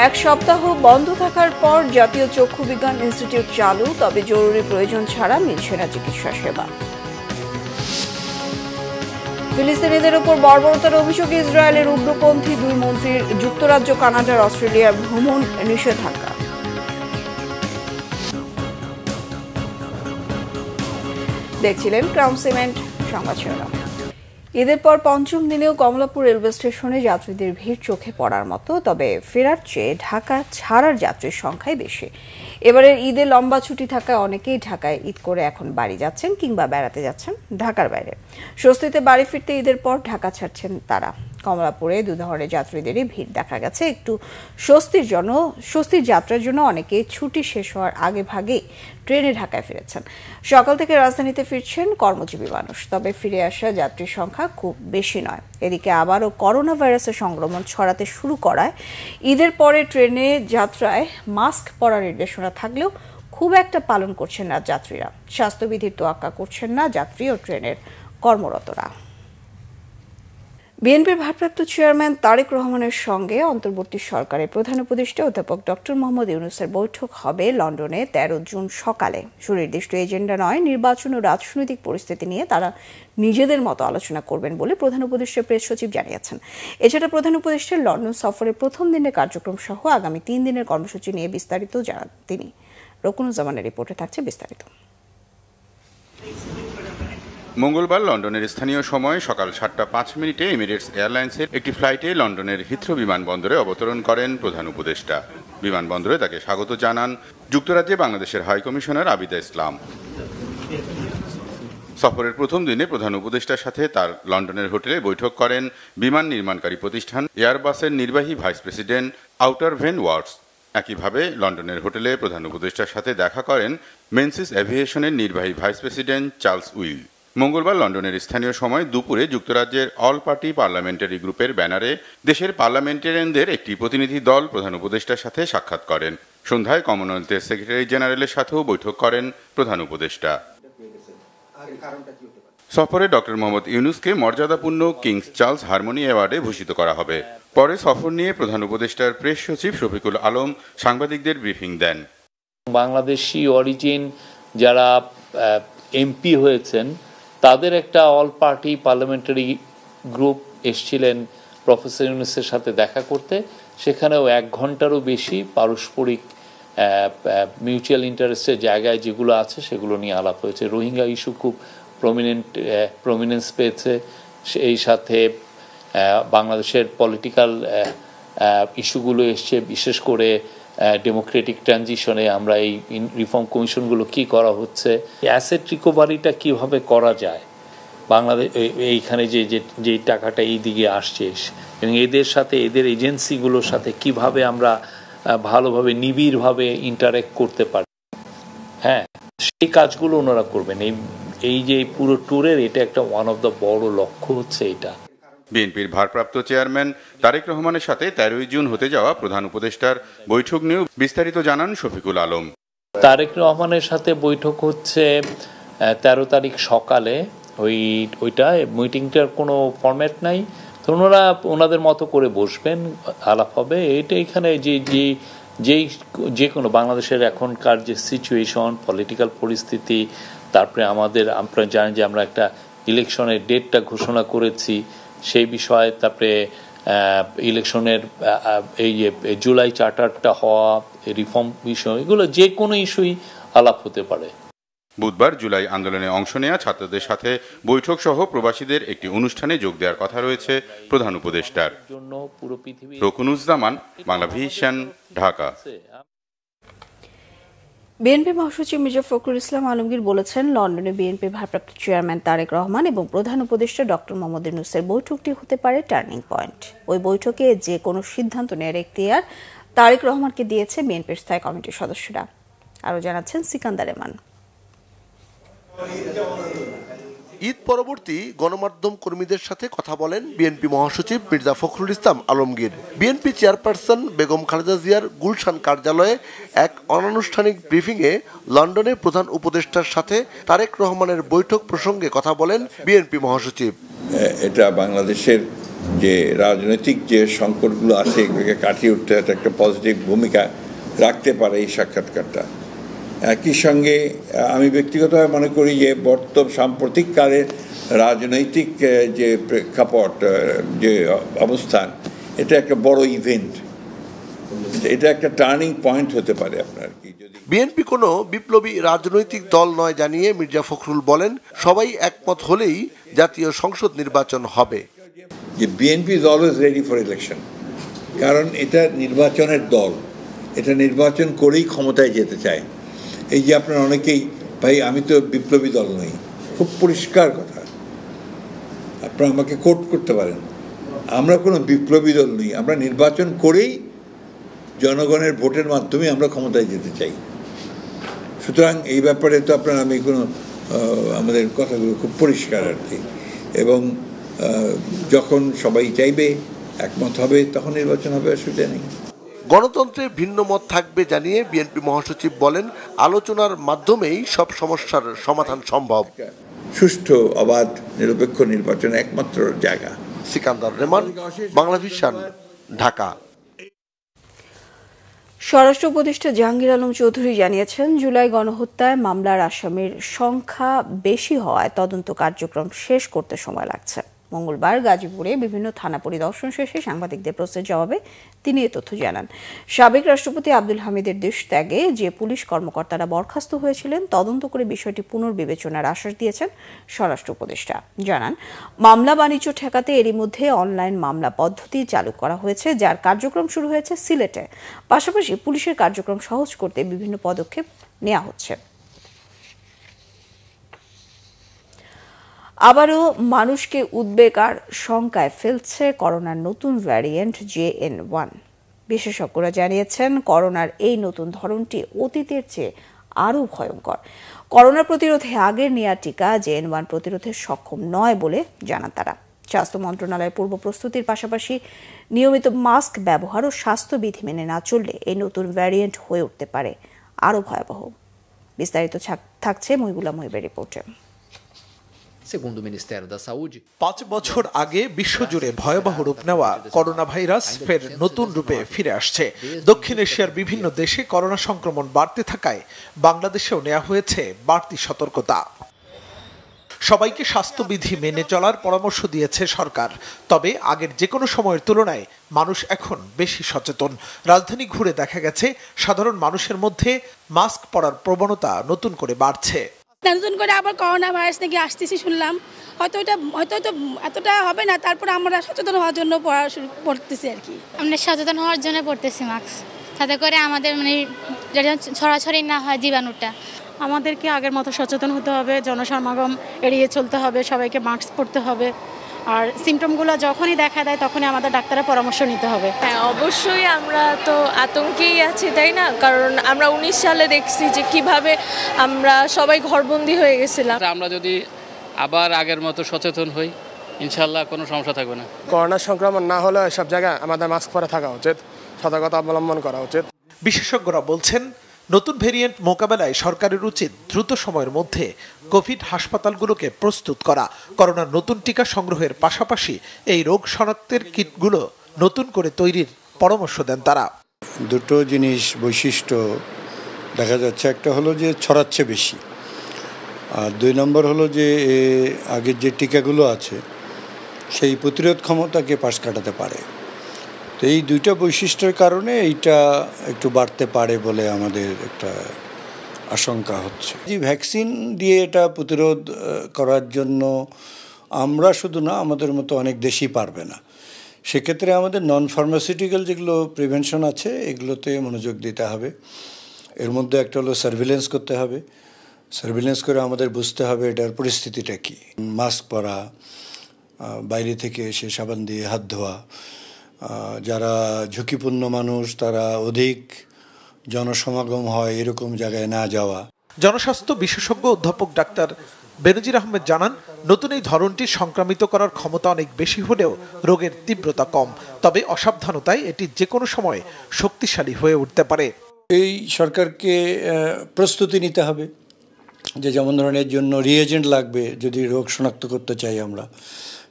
এক সপ্তাহ বন্ধ থাকার পর জাতীয় চক্ষু বিজ্ঞান ইনস্টিটিউট চালু, তবে জরুরি প্রয়োজন ছাড়া মিলছে না চিকিৎসা সেবা। ফিলিস্তিনিদের উপর বর্বরতার অভিযোগে ইসরায়েলের উগ্রপন্থী দুই মন্ত্রীর যুক্তরাজ্য, কানাডা, অস্ট্রেলিয়ার ভ্রমণ নিষেধাজ্ঞা। দেখছিলেন ক্রাউন সিমেন্ট সংবাদ শিরোনাম। ঈদের পর পঞ্চম দিনেও কমলাপুর রেলওয়ে স্টেশনে যাত্রীদের ভিড় চোখে পড়ার মতো, তবে ফেরার চেয়ে ঢাকা ছাড়ার যাত্রীর সংখ্যাই বেশি। এবারের ঈদে লম্বা ছুটি থাকায় অনেকেই ঢাকায় ঈদ করে এখন বাড়ি যাচ্ছেন কিংবা বেড়াতে যাচ্ছেন ঢাকার বাইরে। স্বস্তিতে বাড়ি ফিরতে ঈদের পর ঢাকা ছাড়ছেন তারা। কমলাপুরে দু ধরনের যাত্রীদেরই ভিড় দেখা গেছে। একটু স্বস্তির যাত্রার জন্য অনেকে ছুটি শেষ হওয়ার আগে ভাগেই ট্রেনে ঢাকায় ফিরেছেন। সকাল থেকে রাজধানীতে ফিরছেন কর্মজীবী মানুষ, তবে ফিরে আসা যাত্রীর সংখ্যা খুব বেশি নয়। এদিকে আবারও করোনা ভাইরাসের সংক্রমণ ছড়াতে শুরু করায় ঈদের পরে ট্রেনে যাত্রায় মাস্ক পরার নির্দেশনা থাকলেও খুব একটা পালন করছেন না যাত্রীরা। স্বাস্থ্যবিধির তোয়াক্কা করছেন না যাত্রী ও ট্রেনের কর্মরতরা। বিএনপির ভারপ্রাপ্ত চেয়ারম্যান তারেক রহমানের সঙ্গে অন্তর্বর্তী সরকারের প্রধান উপদেষ্টা অধ্যাপক ডক্টর মোহাম্মদ ইউনূসের বৈঠক হবে লন্ডনে 13 জুন সকালে। সুনির্দিষ্ট এজেন্ডা নয়, নির্বাচন ও রাজনৈতিক পরিস্থিতি নিয়ে তারা নিজেদের মতো আলোচনা করবেন বলে প্রধান উপদেষ্টা প্রেস সচিব জানিয়েছেন। এছাড়া প্রধান উপদেষ্টার লন্ডন সফরের প্রথম দিনের কার্যক্রম সহ আগামী 3 দিনের কর্মসূচি নিয়ে বিস্তারিত জানান তিনি। রকুনুজ্জামানের রিপোর্টে থাকছে বিস্তারিত। মঙ্গলবার লন্ডনের স্থানীয় সময় সকাল 7:05 এমিরেটস এয়ারলাইন্সের একটি ফ্লাইটে লন্ডনের হিথ্রো বিমানবন্দরে অবতরণ করেন প্রধান উপদেষ্টা। বিমানবন্দরে তাকে স্বাগত জানান যুক্তরাজ্যে বাংলাদেশের হাই কমিশনার আবিদা ইসলাম। সফরের প্রথম দিনে প্রধান উপদেষ্টার সাথে তার লন্ডনের হোটেলে বৈঠক করেন বিমান নির্মাণকারী প্রতিষ্ঠান এয়ারবাসের নির্বাহী ভাইস প্রেসিডেন্ট আউটার ভেন ওয়ার্ডস। একইভাবে লন্ডনের হোটেলে প্রধান উপদেষ্টার সাথে দেখা করেন মেনসিস এভিয়েশনের নির্বাহী ভাইস প্রেসিডেন্ট চার্লস উইল। মঙ্গলবার লন্ডনের স্থানীয় সময় দুপুরে যুক্তরাজ্যের অল পার্টি পার্লামেন্টারি গ্রুপের ব্যানারে দেশের পার্লামেন্টারিয়ানদের একটি প্রতিনিধি দল প্রধান উপদেষ্টার সাথে সাক্ষাৎ করেন। সন্ধ্যায় কমনওয়েলথের সেক্রেটারি জেনারেলের সাথেও বৈঠক করেন প্রধান উপদেষ্টা। সফরে ডক্টর মোহাম্মদ ইউনূসকে মর্যাদাপূর্ণ কিংস চার্লস হারমোনি অ্যাওয়ার্ডে ভূষিত করা হবে। পরে সফর নিয়ে প্রধান উপদেষ্টার প্রেস সচিব শফিকুল আলম সাংবাদিকদের ব্রিফিং দেন। বাংলাদেশি অরিজিন যারা এমপি হয়েছেন তাদের একটা অল পার্টি পার্লামেন্টারি গ্রুপ এসছিলেন প্রফেসর ইউনূসের সাথে দেখা করতে। সেখানেও 1 ঘন্টারও বেশি পারস্পরিক মিউচুয়াল ইন্টারেস্টের জায়গায় যেগুলো আছে সেগুলো নিয়ে আলাপ হয়েছে। রোহিঙ্গা ইস্যু খুব প্রমিনেন্স পেয়েছে। এই সাথে বাংলাদেশের পলিটিক্যাল ইস্যুগুলো এসছে, বিশেষ করে ডেমোক্রেটিক ট্রানজিশনে আমরা এই রিফর্ম কমিশনগুলো কি করা হচ্ছে, অ্যাসেট রিকভারিটা কিভাবে করা যায়, বাংলাদেশ এইখানে যে টাকাটা এই দিকে আসছে এবং এদের সাথে এদের এজেন্সিগুলোর সাথে কিভাবে আমরা ভালোভাবে নিবিড়ভাবে ইন্টারেক্ট করতে পারি। হ্যাঁ, সেই কাজগুলো ওনারা করবেন। এই যে পুরো ট্যুরের এটা একটা ওয়ান অফ দ্য বড় লক্ষ্য হচ্ছে এটা। বিএনপির ভারপ্রাপ্ত চেয়ারম্যান তারেক রহমানের সাথে 13 জুন হতে যাওয়া প্রধান উপদেষ্টার বৈঠক নিয়েও বিস্তারিত জানান শফিকুল আলম। তারেক রহমানের সাথে বৈঠক হচ্ছে 13 তারিখ সকালে। ওইটা মিটিংটার কোনো ফরম্যাট নাই, তো ওনারা ওনাদের মতো করে বসবেন, আলাপ হবে। এটা এখানে যে কোনো বাংলাদেশের এখনকার যে সিচুয়েশন, পলিটিক্যাল পরিস্থিতি, তারপরে আপনারা জানেন যে আমরা একটা ইলেকশনের ডেটটা ঘোষণা করেছি সেই বিষয়ে, তারপরে ইলেকশনের এই যে জুলাই চার্টারটা হওয়া, রিফর্ম বিষয়, এগুলো যে কোনো ইস্যুই আলাপ হতে পারে। বুধবার জুলাই আন্দোলনে অংশ নেওয়া ছাত্রদের সাথে বৈঠক সহ প্রবাসীদের একটি অনুষ্ঠানে যোগ দেওয়ার কথা রয়েছে প্রধান উপদেষ্টার। রকুনুজ্জামান, বাংলা ভিশন, ঢাকা। বিএনপি মহাসচিব মির্জা ফখরুল ইসলাম আলমগীর বলেছেন, লন্ডনে বিএনপি ভারপ্রাপ্ত চেয়ারম্যান তারেক রহমান এবং প্রধান উপদেষ্টা ডক্টর মোহাম্মদ ইউনূসের বৈঠকটি হতে পারে টার্নিং পয়েন্ট। ওই বৈঠকে যে কোনো সিদ্ধান্ত নেওয়ার এখতিয়ার তারেক রহমানকে দিয়েছে বিএনপির স্থায়ী কমিটির সদস্যরা। আরও জানাচ্ছেন সিকান্দার এমান। ঈদ পরবর্তী গণমাধ্যম কর্মীদের সাথে কথা বলেন বিএনপি মহাসচিব মির্জা ফখরুল ইসলাম আলমগীর। বিএনপি চেয়ারপারসন বেগম খালেদা জিয়ার গুলশান কার্যালয়ে এক অনানুষ্ঠানিক ব্রিফিংয়ে লন্ডনে প্রধান উপদেষ্টার সাথে তারেক রহমানের বৈঠক প্রসঙ্গে কথা বলেন বিএনপি মহাসচিব। এটা বাংলাদেশের যে রাজনৈতিক যে সংকটগুলো আছে এগুলোকে কাটিয়ে উঠতে একটা পজিটিভ ভূমিকা রাখতে পারে এই সাক্ষাৎকারটা। একই সঙ্গে আমি ব্যক্তিগতভাবে মনে করি যে সাম্প্রতিককালের রাজনৈতিক যে প্রেক্ষাপট, যে অবস্থান, এটা একটা বড় ইভেন্ট, এটা একটা টার্নিং পয়েন্ট হতে পারে আপনার কি। বিএনপি কোনো বিপ্লবী রাজনৈতিক দল নয় জানিয়ে মির্জা ফখরুল বলেন, সবাই একমত হলেই জাতীয় সংসদ নির্বাচন হবে। যে BNP is always ready for election, কারণ এটা নির্বাচনের দল, এটা নির্বাচন করেই ক্ষমতায় যেতে চায়। এই যে আপনার অনেকেই, ভাই আমি তো বিপ্লবী দল নই, খুব পরিষ্কার কথা, আপনারা আমাকে কোট করতে পারেন, আমরা কোনো বিপ্লবী দল নই, আমরা নির্বাচন করেই জনগণের ভোটের মাধ্যমে আমরা ক্ষমতায় যেতে চাই। সুতরাং এই ব্যাপারে তো আপনার আমি কোনো আমাদের কথাগুলো খুব পরিষ্কার আর কি, এবং যখন সবাই চাইবে, একমত হবে, তখন নির্বাচন হবে, অসুবিধা নেই। গণতন্ত্রে ভিন্ন মত থাকবে জানিয়ে বিএনপি মহাসচিব বলেন, আলোচনার মাধ্যমেই সব সমস্যার সমাধান সম্ভব। সুষ্ঠু, অবাধ, নিরপেক্ষ নির্বাচন একমাত্র জায়গা। সিকান্দার রেমান, বাংলাভিশন, ঢাকা। স্বরাষ্ট্র উপদেষ্টা জাহাঙ্গীর আলম চৌধুরী জানিয়েছেন, জুলাই গণহত্যায় মামলার আসামির সংখ্যা বেশি হওয়ায় তদন্ত কার্যক্রম শেষ করতে সময় লাগছে। মঙ্গলবার গাজীপুরে বিভিন্ন থানা পরিদর্শন শেষে সাংবাদিকদের প্রশ্নের জবাবে তিনি এ তথ্য জানান। সাবেক রাষ্ট্রপতি আব্দুল হামিদের দেশ ত্যাগে যে পুলিশ কর্মকর্তারা বরখাস্ত হয়েছিলেন তদন্ত করে বিষয়টি পুনর্বিবেচনার আশ্বাস দিয়েছেন স্বরাষ্ট্র উপদেষ্টা। জানান, মামলা বাণিজ্য ঠেকাতে এরই মধ্যে অনলাইন মামলা পদ্ধতি চালু করা হয়েছে, যার কার্যক্রম শুরু হয়েছে সিলেটে। পাশাপাশি পুলিশের কার্যক্রম সহজ করতে বিভিন্ন পদক্ষেপ নেওয়া হচ্ছে। আবারও মানুষকে উদ্বেগ আর শঙ্কায় ফেলছে করোনার নতুন ভ্যারিয়েন্ট JN1। বিশেষজ্ঞরা জানিয়েছেন, করোনার এই নতুন ধরনটি অতীতের চেয়ে আরও ভয়ঙ্কর। করোনা প্রতিরোধে আগের নেয়া টিকা JN1 প্রতিরোধে সক্ষম নয় বলে জানান তারা। স্বাস্থ্য মন্ত্রণালয়ের পূর্ব প্রস্তুতির পাশাপাশি নিয়মিত মাস্ক ব্যবহার ও স্বাস্থ্যবিধি মেনে না চললে এই নতুন ভ্যারিয়েন্ট হয়ে উঠতে পারে আরও ভয়াবহ। বিস্তারিত থাকছে মহিবুল্লাহ মহিবের রিপোর্টে। 5 বছর আগে বিশ্বজুড়ে ভয়াবহ রূপ নেওয়া করোনা ভাইরাস ফের নতুন রূপে ফিরে আসছে। দক্ষিণ এশিয়ার বিভিন্ন দেশে করোনা সংক্রমণ বাড়তে থাকায় বাংলাদেশেও নেওয়া হয়েছে বাড়তি সতর্কতা। সবাইকে স্বাস্থ্যবিধি মেনে চলার পরামর্শ দিয়েছে সরকার। তবে আগের যে কোনো সময়ের তুলনায় মানুষ এখন বেশি সচেতন। রাজধানী ঘুরে দেখা গেছে সাধারণ মানুষের মধ্যে মাস্ক পরার প্রবণতা নতুন করে বাড়ছে। নতুন করে আবার করোনা ভাইরাস নাকি আসতেছি শুনলাম, হয়তো এতটা হবে না, তারপরে আমরা সচেতন হওয়ার জন্য পড়া শুরু করতেছি আর কি। আমরা সচেতন হওয়ার জন্য পড়তেছি মাস্ক, তাতে করে আমাদের ছড়াছড়ি না হয় জীবাণুটা। আমাদেরকে আগের মতো সচেতন হতে হবে, জনসমাগম এড়িয়ে চলতে হবে, সবাইকে মাস্ক পরতে হবে, আর সিমটমগুলো যখনই দেখা দেয় তখনই আমাদের ডাক্তারের পরামর্শ নিতে হবে। হ্যাঁ, অবশ্যই আমরা তো আতঙ্কেই আছি, তাই না? কারণ আমরা 19 সালে দেখছি যে কিভাবে আমরা সবাই ঘরবন্দি হয়ে গেছিলাম। আমরা যদি আবার আগের মতো সচেতন হই, ইনশাল্লাহ কোনো সমস্যা থাকবে না। করোনা সংক্রমণ না হলে সব জায়গায় আমাদের মাস্ক পরে থাকা উচিত, সতর্কতা অবলম্বন করা উচিত। বিশেষজ্ঞরা বলছেন, নতুন ভেরিয়েন্ট মোকাবেলায় সরকারের উচিত দ্রুত সময়ের মধ্যে কোভিড হাসপাতালগুলোকে প্রস্তুত করা। করোনার নতুন টিকা সংগ্রহের পাশাপাশি এই রোগ শনাক্তের কিটগুলো নতুন করে তৈরির পরামর্শ দেন তারা। দুটো জিনিস বৈশিষ্ট্য দেখা যাচ্ছে, একটা হলো যে ছড়াচ্ছে বেশি, আর 2 নম্বর হলো যে আগের যে টিকাগুলো আছে সেই প্রতিরোধ ক্ষমতাকে পাশ কাটাতে পারে। তো এই 2টা বৈশিষ্ট্যের কারণে এইটা একটু বাড়তে পারে বলে আমাদের একটা আশঙ্কা হচ্ছে। যে ভ্যাকসিন দিয়ে এটা প্রতিরোধ করার জন্য আমরা শুধু না, আমাদের মতো অনেক দেশই পারবে না। সেক্ষেত্রে আমাদের নন ফার্মাসিউটিক্যাল যেগুলো প্রিভেনশন আছে এগুলোতে মনোযোগ দিতে হবে। এর মধ্যে একটা হলো সার্ভিলেন্স করতে হবে। সার্ভিলেন্স করে আমাদের বুঝতে হবে এটার পরিস্থিতিটা কী। মাস্ক পরা, বাইরে থেকে এসে সাবান দিয়ে হাত ধোয়া, যারা ঝুঁকিপূর্ণ মানুষ তারা অধিক জনসমাগম হয় এরকম জায়গায় না যাওয়া। জনস্বাস্থ্য বিশেষজ্ঞ অধ্যাপক ডাক্তার বেনজির আহমেদ জানান, নতুন এই ধরনটি সংক্রামিত করার ক্ষমতা অনেক বেশি হলেও রোগের তীব্রতা কম। তবে অসাবধানতায় এটি যে কোনো সময় শক্তিশালী হয়ে উঠতে পারে। এই সরকারকে প্রস্তুতি নিতে হবে যে যেমন ধরনের জন্য রিয়েজেন্ট লাগবে যদি রোগ শনাক্ত করতে চাই আমরা,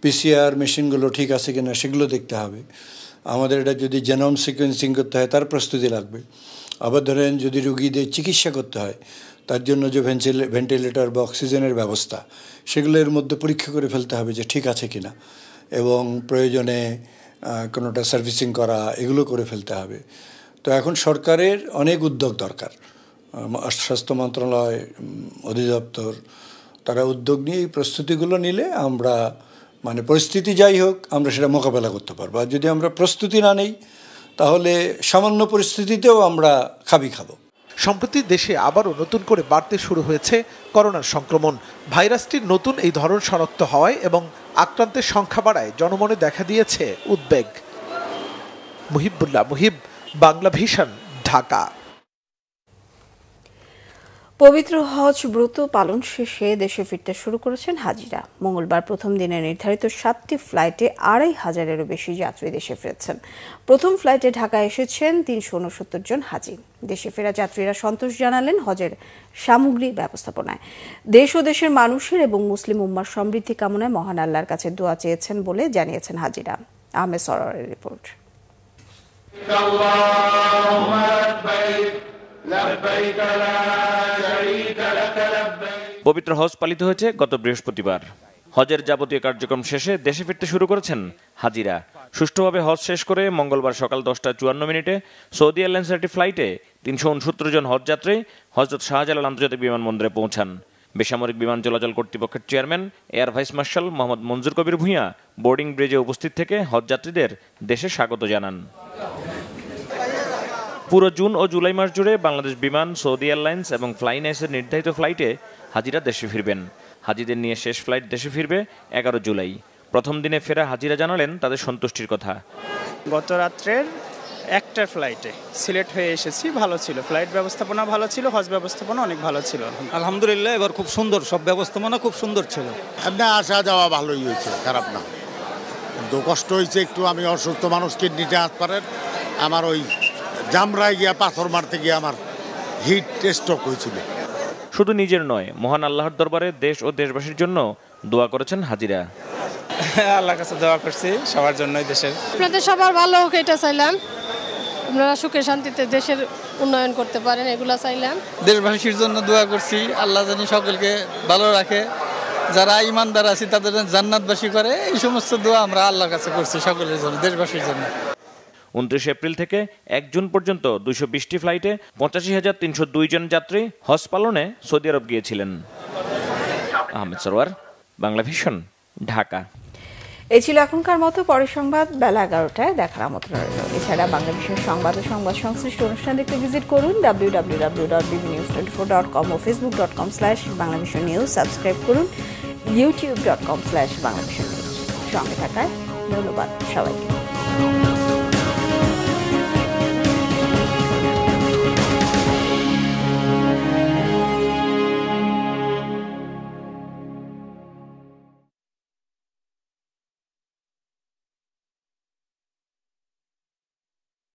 পিসিআর মেশিনগুলো ঠিক আছে কিনা সেগুলো দেখতে হবে। আমাদের এটা যদি জেনোম সিকোয়েন্সিং করতে হয় তার প্রস্তুতি লাগবে। আবার ধরেন যদি রুগীদের চিকিৎসা করতে হয় তার জন্য যে ভেন্টিলেটর বা অক্সিজেনের ব্যবস্থা সেগুলো এর মধ্যে পরীক্ষা করে ফেলতে হবে যে ঠিক আছে কিনা, এবং প্রয়োজনে কোনোটা সার্ভিসিং করা এগুলো করে ফেলতে হবে। তো এখন সরকারের অনেক উদ্যোগ দরকার। স্বাস্থ্য মন্ত্রণালয়, অধিদপ্তর তারা উদ্যোগ নিয়ে এই প্রস্তুতিগুলো নিলে আমরা মানে পরিস্থিতি যাই হোক আমরা সেটা মোকাবেলা করতে পারবো। আর যদি আমরা প্রস্তুতি না নেই তাহলে সামান্য পরিস্থিতিতেও আমরা খাবো। সম্প্রতি দেশে আবারও নতুন করে বাড়তে শুরু হয়েছে করোনার সংক্রমণ। ভাইরাসটির নতুন এই ধরন শনাক্ত হওয়ায় এবং আক্রান্তের সংখ্যা বাড়ায় জনমনে দেখা দিয়েছে উদ্বেগ। মুহিবুল্লাহ মুহিব, বাংলা ভিশন, ঢাকা। পবিত্র হজ ব্রত পালন শেষে দেশে ফিরতে শুরু করেছেন হাজিরা। মঙ্গলবার প্রথম দিনে নির্ধারিত 7টি ফ্লাইটে 2500-এরও বেশি যাত্রী দেশে ফিরেছেন। প্রথম ফ্লাইটে ঢাকায় এসেছেন 369 জন হাজি। দেশে ফেরা যাত্রীরা সন্তোষ জানালেন হজের সামগ্রিক ব্যবস্থাপনায়। দেশ ও দেশের মানুষের এবং মুসলিম উম্মার সমৃদ্ধি কামনায় মহান আল্লাহর কাছে দোয়া চেয়েছেন বলে জানিয়েছেন হাজিরা। আহমেদ সরোয়ারের রিপোর্ট। পবিত্র হজ পালিত হয়েছে গত বৃহস্পতিবার। হজের যাবতীয় কার্যক্রম শেষে দেশে ফিরতে শুরু করেছেন হাজিরা। সুষ্ঠুভাবে হজ শেষ করে মঙ্গলবার সকাল 10:54 সৌদি এয়ারলাইন্সের একটি ফ্লাইটে 369 জন হজযাত্রী হযরত শাহজালাল আন্তর্জাতিক বিমানবন্দরে পৌঁছান। বেসামরিক বিমান চলাচল কর্তৃপক্ষের chairman air vice marshal Mohammad Manjur Kabir Bhuiyan boarding ব্রিজে উপস্থিত থেকে হজযাত্রীদের দেশে স্বাগত জানান। পুরো জুন ও জুলাই মাস জুড়ে বাংলাদেশ বিমান, সৌদি এয়ারলাইন্স এবং ফ্লাইনাইসের নির্ধারিত ফ্লাইটে হাজিরা দেশে ফিরবেন। হাজিদের নিয়ে শেষ ফ্লাইট দেশে ফিরবে 11 জুলাই। প্রথম দিনে ফেরা হাজিরা জানালেন তাদের সন্তুষ্টির কথা। গত রাত্রের একটার ফ্লাইটে সিলেট হয়ে এসেছি, ভালো ছিল, ফ্লাইট ব্যবস্থাপনা ভালো ছিল, হজ ব্যবস্থাপনা অনেক ভালো ছিল। আলহামদুলিল্লাহ এবার খুব সুন্দর, সব ব্যবস্থাপনা খুব সুন্দর ছিল। আপনার আসা যাওয়া ভালোই হয়েছে, খারাপ না। কিন্তু কষ্ট হয়েছে একটু, আমি অসুস্থ মানুষ, কিডনিতে হাত পারেন, আমার ওই জামরায় গিয়া পাথর মারতে গিয়ে আমার হিট স্ট্রোক হয়েছিল। শুধু নিজের নয়, মহান আল্লাহর দরবারে দেশ ও দেশবাসীর জন্য দোয়া করেছেন হাজিরা। আল্লাহর কাছে দোয়া করছি সবার জন্যই, দেশের আপনাদের সবার ভালো হোক এটা চাইলাম, আপনারা সুখে শান্তিতে দেশের উন্নয়ন করতে পারেন এগুলা চাইলাম। দেশবাসীর জন্য দোয়া করছি, আল্লাহ জানি সকলকে ভালো রাখে, যারা ইমানদার আছে তাদের জান্নাতবাসী করে, এই সমস্ত দোয়া আমরা আল্লাহর কাছে করছি সকলের জন্য, দেশবাসীর জন্য। 29 এপ্রিল থেকে 1 জুন পর্যন্ত 220টি ফ্লাইটে 85,302 জন যাত্রী হজ পালনে সৌদি আরব গিয়েছিলেন। আহমেদ সরোয়ার, বাংলা ভিশন, ঢাকা। এই ছিল এখনকার মতো। পরের সংবাদ বেলা 11টায় দেখার আমন্ত্রণ রইল। এছাড়া বাংলা ভিশন সংবাদ ও সংবাদ সংশ্লিষ্ট অনুষ্ঠান দেখতে ভিজিট করুন www.bbnews24.com ও facebook.com/banglavisionnews। সাবস্ক্রাইব করুন youtube.com/banglavisionnews। সঙ্গে থাকায় ধন্যবাদ সবাইকে।